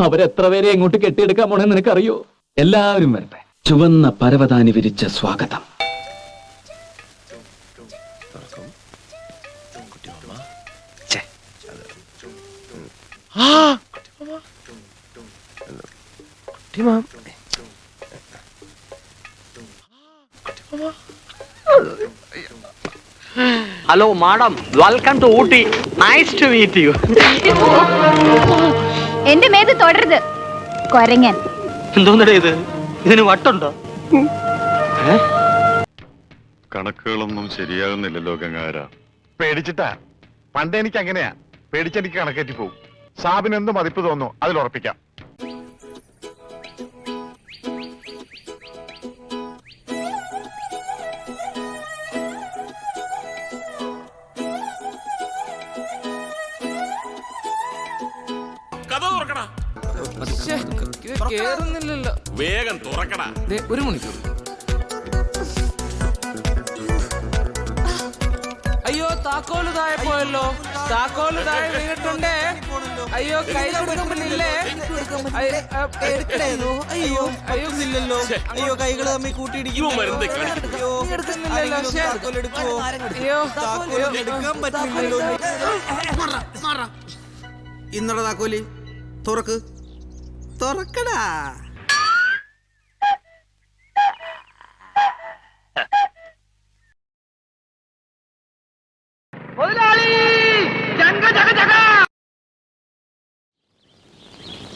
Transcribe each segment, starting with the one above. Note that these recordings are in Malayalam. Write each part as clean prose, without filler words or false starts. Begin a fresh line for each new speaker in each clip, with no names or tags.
അവരെത്ര പേരെ എങ്ങോട്ട് കെട്ടിയെടുക്കാൻ പോണെന്ന് നിനക്കറിയോ? എല്ലാവരും വരട്ടെ. ചുവന്ന പരവതാനി വിരിച്ച സ്വാഗതം.
Hello madam, welcome to Ooty. Nice to meet you.
എന്റെ മേത് തുടരുത് കൊരങ്ങൻ.
എന്തോന്നടേ ഇത്? ഇതിന് വട്ടുണ്ടോ?
കണക്കുകളൊന്നും ശരിയാകുന്നില്ലല്ലോ ഗംഗാര.
പേടിച്ചിട്ടാ. പണ്ട് എനിക്ക് അങ്ങനെയാ. പേടിച്ചെനിക്ക് കണക്കേറ്റി പോകും. സാബിന് എന്ത് മതിപ്പ് തോന്നുന്നു അതിൽ ഉറപ്പിക്കാം.
വേഗം തുറക്കടാ.
ഒരു മണിക്കൂർ. അയ്യോ, താക്കോല് താഴെ പോയല്ലോ. താക്കോല് താഴെ വീണിട്ടുണ്ടേ. അയ്യോ, കയ്യിൽ കൊടുക്കുന്നില്ലേ? അയ്യോ ഇല്ലല്ലോ. അയ്യോ, കൈകൾ തമ്മിൽ കൂട്ടിയിടിക്കും.
ഇന്നട താക്കോലി തുറക്ക്. തുറക്കടാ.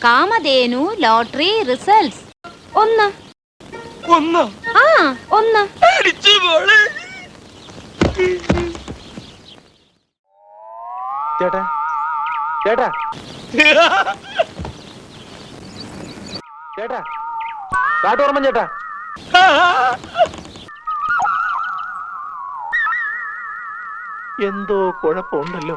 Kamadhenu lottery results 1. ആ 1.
ചേട്ടാ ചേട്ടാ ചേട്ടാ കാട്ടോർമ്മൻ ചേട്ടാ. എന്തോ കുഴപ്പമുണ്ടല്ലോ.